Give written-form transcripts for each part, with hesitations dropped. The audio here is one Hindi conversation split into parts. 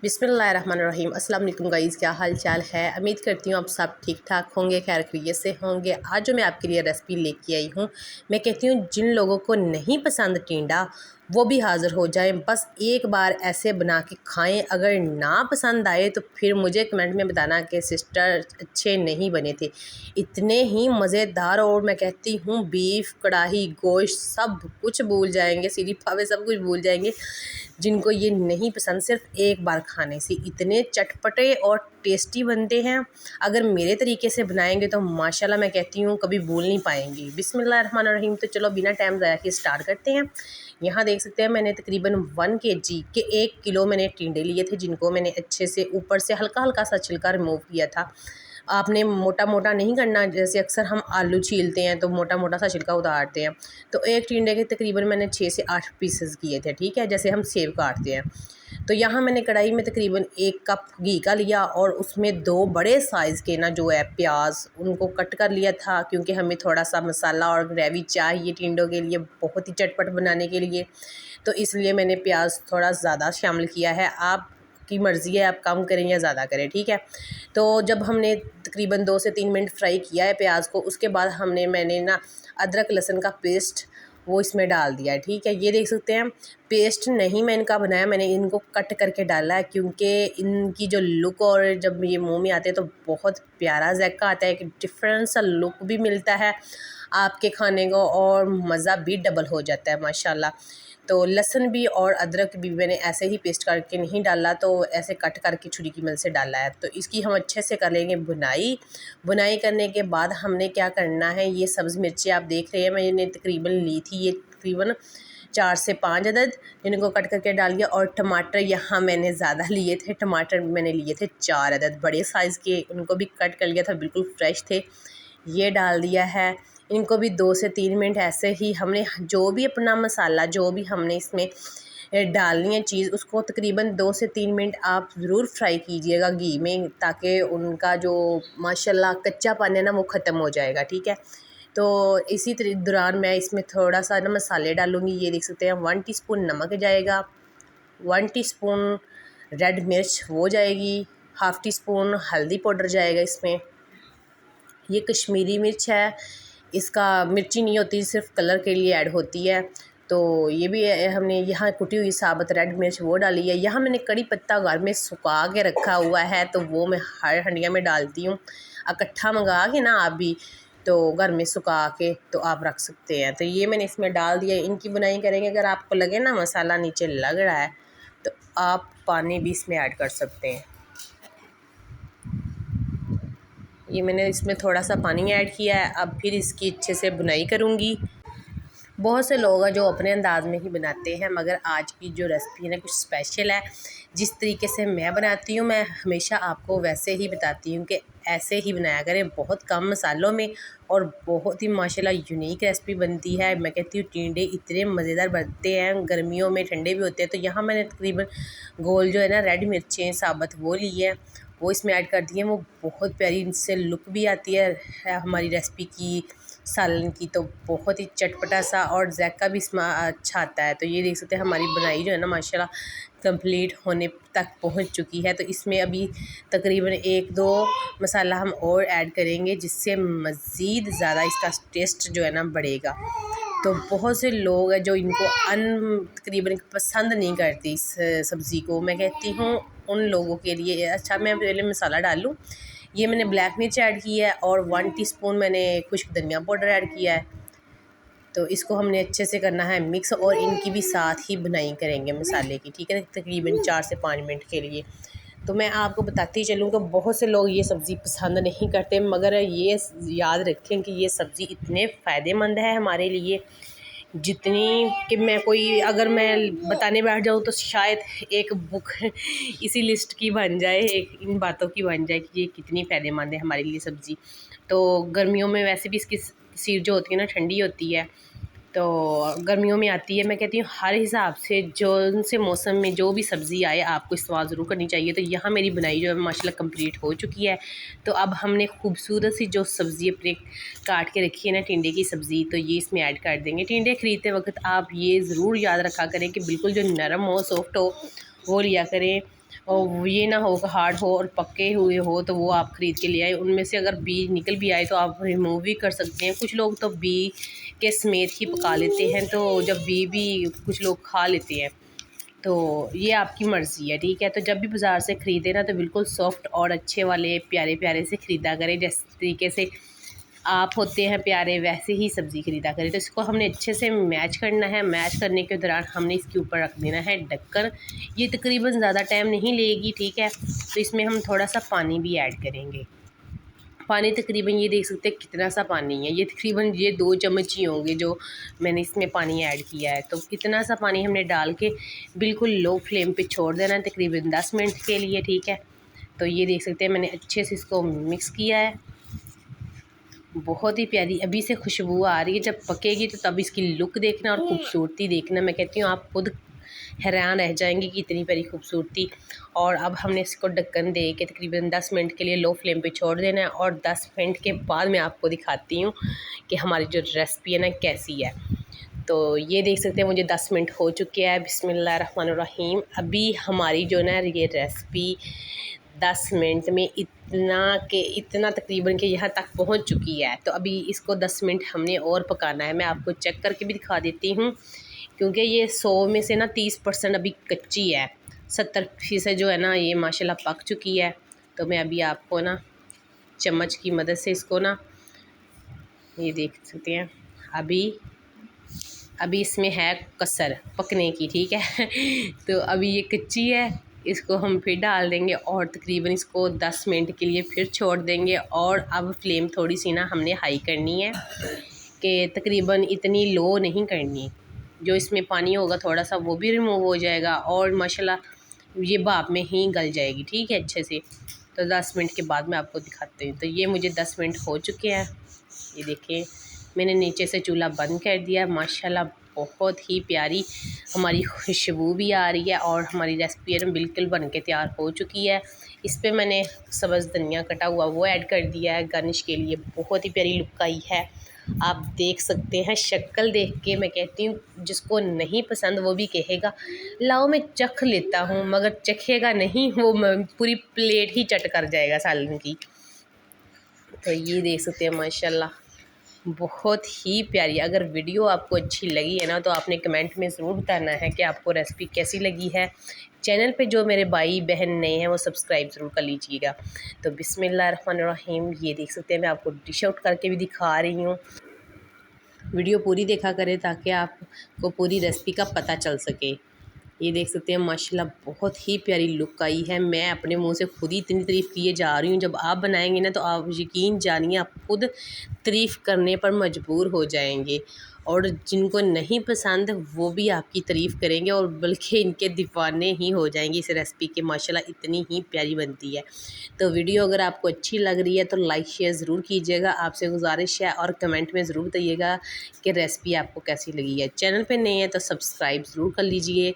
बिस्मिल्लाहिर्रहमानिर्रहीम। अस्सलाम वालेकुम गाइज़, क्या हाल चाल है। उम्मीद करती हूँ आप सब ठीक ठाक होंगे, खैर खैरियत से होंगे। आज जो मैं आपके लिए रेसिपी लेके आई हूँ, मैं कहती हूँ जिन लोगों को नहीं पसंद टिंडा वो भी हाज़िर हो जाएं, बस एक बार ऐसे बना के खाएं। अगर ना पसंद आए तो फिर मुझे कमेंट में बताना कि सिस्टर अच्छे नहीं बने थे। इतने ही मज़ेदार, और मैं कहती हूँ बीफ कढ़ाई गोश्त सब कुछ भूल जाएंगे, सीधी पावे सब कुछ भूल जाएंगे जिनको ये नहीं पसंद। सिर्फ एक बार खाने से इतने चटपटे और टेस्टी बनते हैं। अगर मेरे तरीके से बनाएंगे तो माशाल्लाह मैं कहती हूँ कभी भूल नहीं पाएंगे। बिस्मिल्लाहिर्रहमानिर्रहीम। तो चलो बिना टाइम ज़ाया किए स्टार्ट करते हैं। यहाँ देख सकते हैं मैंने तकरीबन 1 kg के 1 किलो मैंने टिंडे लिए थे, जिनको मैंने अच्छे से ऊपर से हल्का हल्का सा छिलका रिमूव किया था। आपने मोटा मोटा नहीं करना, जैसे अक्सर हम आलू छीलते हैं तो मोटा मोटा सा छिलका उतारते हैं। तो एक टिंडे के तकरीबन मैंने 6 से 8 पीसेस किए थे, ठीक है, जैसे हम सेव काटते हैं। तो यहाँ मैंने कढ़ाई में तकरीबन 1 कप घी का लिया और उसमें 2 बड़े साइज़ के ना जो है प्याज उनको कट कर लिया था, क्योंकि हमें थोड़ा सा मसाला और ग्रेवी चाहिए टिंडों के लिए, बहुत ही चटपट बनाने के लिए। तो इसलिए मैंने प्याज थोड़ा ज़्यादा शामिल किया है। आप की मर्ज़ी है, आप कम करें या ज़्यादा करें, ठीक है। तो जब हमने तकरीबन 2 से 3 मिनट फ्राई किया है प्याज को, उसके बाद मैंने ना अदरक लहसुन का पेस्ट वो इसमें डाल दिया है, ठीक है। ये देख सकते हैं पेस्ट नहीं मैं इनका बनाया, मैंने इनको कट करके डाला है, क्योंकि इनकी जो लुक और जब ये मुंह में आते हैं तो बहुत प्यारा ज़ायका आता है, कि डिफरेंट सा लुक भी मिलता है आपके खाने को और मज़ा भी डबल हो जाता है माशाल्लाह। तो लहसुन भी और अदरक भी मैंने ऐसे ही पेस्ट करके नहीं डाला, तो ऐसे कट करके छुरी की मदद से डाला है। तो इसकी हम अच्छे से कर लेंगे बुनाई करने के बाद हमने क्या करना है, ये सब्ज़ मिर्ची आप देख रहे हैं मैंने तकरीबन ली थी, ये तकरीबन 4 से 5 अदद, जिनको कट करके डाल दिया। और टमाटर यहाँ मैंने ज़्यादा लिए थे, टमाटर मैंने लिए थे 4 अदद बड़े साइज़ के, उनको भी कट कर लिया था, बिल्कुल फ्रेश थे, ये डाल दिया है। इनको भी 2 से 3 मिनट ऐसे ही हमने जो भी अपना मसाला जो भी हमने इसमें डालनी है चीज़, उसको तकरीबन 2 से 3 मिनट आप ज़रूर फ्राई कीजिएगा घी में, ताकि उनका जो माशाल्लाह कच्चापन है ना वो ख़त्म हो जाएगा, ठीक है। तो इसी दौरान मैं इसमें थोड़ा सा ना मसाले डालूँगी। ये देख सकते हैं 1 टीस्पून नमक जाएगा, 1 टीस्पून रेड मिर्च वो जाएगी, हाफ़ टी स्पून हल्दी पाउडर जाएगा इसमें। ये कश्मीरी मिर्च है, इसका मिर्ची नहीं होती, सिर्फ कलर के लिए ऐड होती है। तो ये भी हमने यहाँ कुटी हुई साबुत रेड मिर्च वो डाली है। यहाँ मैंने कड़ी पत्ता घर में सुखा के रखा हुआ है, तो वो मैं हर हंडिया में डालती हूँ। इकट्ठा मंगा के ना आप भी तो घर में सुखा के तो आप रख सकते हैं। तो ये मैंने इसमें डाल दिया। इनकी बुनाई करेंगे, अगर आपको लगे ना मसाला नीचे लग रहा है तो आप पानी भी इसमें ऐड कर सकते हैं। ये मैंने इसमें थोड़ा सा पानी ऐड किया है। अब फिर इसकी अच्छे से बुनाई करूँगी। बहुत से लोग हैं जो अपने अंदाज में ही बनाते हैं, मगर आज की जो रेसिपी है ना कुछ स्पेशल है। जिस तरीके से मैं बनाती हूँ मैं हमेशा आपको वैसे ही बताती हूँ कि ऐसे ही बनाया करें, बहुत कम मसालों में, और बहुत ही माशाल्लाह यूनिक रेसिपी बनती है। मैं कहती हूँ टिंडे इतने मज़ेदार बनते हैं, गर्मियों में ठंडे भी होते हैं। तो यहाँ मैंने तकरीबन गोल जो है ना रेड मिर्चें साबुत वो ली है, वो इसमें ऐड कर दी है। वो बहुत प्यारी इनसे लुक भी आती है हमारी रेसिपी की, सालन की। तो बहुत ही चटपटा सा और ज़ायका भी इसमें अच्छा आता है। तो ये देख सकते हैं हमारी बनाई जो है ना माशाल्लाह कंप्लीट होने तक पहुंच चुकी है। तो इसमें अभी तकरीबन 1-2 मसाला हम और ऐड करेंगे, जिससे मज़ीद ज़्यादा इसका टेस्ट जो है ना बढ़ेगा। तो बहुत से लोग हैं जो इनको तकरीबन पसंद नहीं करती इस सब्ज़ी को। मैं कहती हूँ उन लोगों के लिए अच्छा मैं पहले मसाला डाल लूँ। ये मैंने ब्लैक मिर्च ऐड की है और 1 टीस्पून मैंने खुश्क धनिया पाउडर ऐड किया है। तो इसको हमने अच्छे से करना है मिक्स, और इनकी भी साथ ही बुनाई करेंगे मसाले की, ठीक है, तकरीबन 4 से 5 मिनट के लिए। तो मैं आपको बताती चलूँ कि बहुत से लोग ये सब्ज़ी पसंद नहीं करते, मगर ये याद रखें कि ये सब्ज़ी इतने फ़ायदेमंद है हमारे लिए, जितनी कि मैं कोई अगर मैं बताने बैठ जाऊँ तो शायद एक बुक इसी लिस्ट की बन जाए, एक इन बातों की बन जाए कि ये कितनी फ़ायदेमंद है हमारे लिए सब्ज़ी। तो गर्मियों में वैसे भी इसकी सीड जो होती है ना ठंडी होती है, तो गर्मियों में आती है। मैं कहती हूँ हर हिसाब से जो उनसे मौसम में जो भी सब्ज़ी आए आपको इस्तेमाल ज़रूर करनी चाहिए। तो यहाँ मेरी बनाई जो है माशाल्लाह कंप्लीट हो चुकी है। तो अब हमने खूबसूरत सी जो सब्ज़ी अपने काट के रखी है ना टिंडे की सब्ज़ी, तो ये इसमें ऐड कर देंगे। टिंडे ख़रीदते वक्त आप ये ज़रूर याद रखा करें कि बिल्कुल जो नरम हो सॉफ्ट हो वो लिया करें, और ये ना हो कि हार्ड हो और पके हुए हो तो वो आप ख़रीद के ले आए। उनमें से अगर बी निकल भी आए तो आप रिमूव भी कर सकते हैं। कुछ लोग तो बी के समेत ही पका लेते हैं, तो जब बी भी कुछ लोग खा लेते हैं, तो ये आपकी मर्ज़ी है, ठीक है। तो जब भी बाज़ार से ख़रीदें ना तो बिल्कुल सॉफ्ट और अच्छे वाले प्यारे प्यारे से ख़रीदा करें। जिस तरीके से आप होते हैं प्यारे वैसे ही सब्ज़ी ख़रीदा करें। तो इसको हमने अच्छे से मैच करना है। मैच करने के दौरान हमने इसके ऊपर रख देना है ढक्कन। ये तकरीबन ज़्यादा टाइम नहीं लेगी, ठीक है। तो इसमें हम थोड़ा सा पानी भी ऐड करेंगे। पानी तकरीबन ये देख सकते हैं कितना सा पानी है, ये तकरीबन ये 2 चम्मच ही होंगे जो मैंने इसमें पानी ऐड किया है। तो इतना सा पानी हमने डाल के बिल्कुल लो फ्लेम पे छोड़ देना है तकरीबन 10 मिनट के लिए, ठीक है। तो ये देख सकते हैं मैंने अच्छे से इसको मिक्स किया है। बहुत ही प्यारी अभी से खुशबू आ रही है। जब पकेगी तो तब इसकी लुक देखना और खूबसूरती देखना, मैं कहती हूँ आप खुद हैरान रह जाएंगे कि इतनी प्यारी खूबसूरती। और अब हमने इसको ढक्कन दे के तकरीबन 10 मिनट के लिए लो फ्लेम पे छोड़ देना है। और 10 मिनट के बाद मैं आपको दिखाती हूँ कि हमारी जो रेसिपी है ना कैसी है। तो ये देख सकते हैं मुझे 10 मिनट हो चुके हैं। बिस्मिल्लाहिर्रहमानिर्रहीम। अभी हमारी जो ना ये रेसिपी 10 मिनट में इतना तकरीबन के यहाँ तक पहुँच चुकी है। तो अभी इसको 10 मिनट हमने और पकाना है। मैं आपको चेक करके भी दिखा देती हूँ, क्योंकि ये 100 में से ना 30% अभी कच्ची है। 70% जो है ना ये माशाल्लाह पक चुकी है। तो मैं अभी आपको ना चम्मच की मदद से इसको ना ये देख सकते हैं अभी इसमें है कसर पकने की, ठीक है। तो अभी ये कच्ची है, इसको हम फिर डाल देंगे और तकरीबन इसको 10 मिनट के लिए फिर छोड़ देंगे। और अब फ्लेम थोड़ी सी ना हमने हाई करनी है कि तकरीबन इतनी लो नहीं करनी। जो इसमें पानी होगा थोड़ा सा वो भी रिमूव हो जाएगा और माशाल्लाह ये भाप में ही गल जाएगी, ठीक है अच्छे से। तो 10 मिनट के बाद मैं आपको दिखाती हूँ। तो ये मुझे 10 मिनट हो चुके हैं। ये देखिए मैंने नीचे से चूल्हा बंद कर दिया। माशाल्लाह बहुत ही प्यारी हमारी खुशबू भी आ रही है और हमारी रेसिपी है बिल्कुल बन के तैयार हो चुकी है। इस पे मैंने सब्ज़ धनिया कटा हुआ वो ऐड कर दिया है गार्निश के लिए। बहुत ही प्यारी लुक आई है, आप देख सकते हैं। शक्ल देख के मैं कहती हूँ जिसको नहीं पसंद वो भी कहेगा लाओ मैं चख लेता हूँ, मगर चखेगा नहीं, वो पूरी प्लेट ही चट कर जाएगा सालन की। तो ये देख सकते हैं माशाल्लाह बहुत ही प्यारी। अगर वीडियो आपको अच्छी लगी है ना तो आपने कमेंट में ज़रूर बताना है कि आपको रेसिपी कैसी लगी है। चैनल पे जो मेरे भाई बहन नए हैं वो सब्सक्राइब ज़रूर कर लीजिएगा। तो बिस्मिल्लाहिर्रहमानिर्रहीम। ये देख सकते हैं मैं आपको डिश आउट करके भी दिखा रही हूँ। वीडियो पूरी देखा करें ताकि आपको पूरी रेसिपी का पता चल सके। ये देख सकते हैं माशाल्लाह बहुत ही प्यारी लुक आई है। मैं अपने मुंह से खुद ही इतनी तारीफ़ किए जा रही हूँ। जब आप बनाएंगे ना तो आप यकीन जानिए आप खुद तारीफ़ करने पर मजबूर हो जाएंगे। और जिनको नहीं पसंद वो भी आपकी तारीफ़ करेंगे और बल्कि इनके दीवाने ही हो जाएंगे इस रेसिपी के। माशाल्लाह इतनी ही प्यारी बनती है। तो वीडियो अगर आपको अच्छी लग रही है तो लाइक शेयर ज़रूर कीजिएगा। आपसे गुजारिश है और कमेंट में ज़रूर बताइएगा कि रेसिपी आपको कैसी लगी है। चैनल पर नए हैं तो सब्सक्राइब ज़रूर कर लीजिए,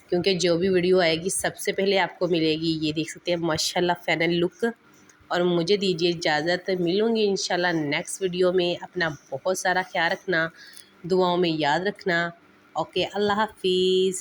क्योंकि जो भी वीडियो आएगी सबसे पहले आपको मिलेगी। ये देख सकते हैं माशाल्लाह फाइनल लुक। और मुझे दीजिए इजाज़त, मिलूँगी इंशाल्लाह नेक्स्ट वीडियो में। अपना बहुत सारा ख्याल रखना, दुआओं में याद रखना। ओके, अल्लाह हाफिज़।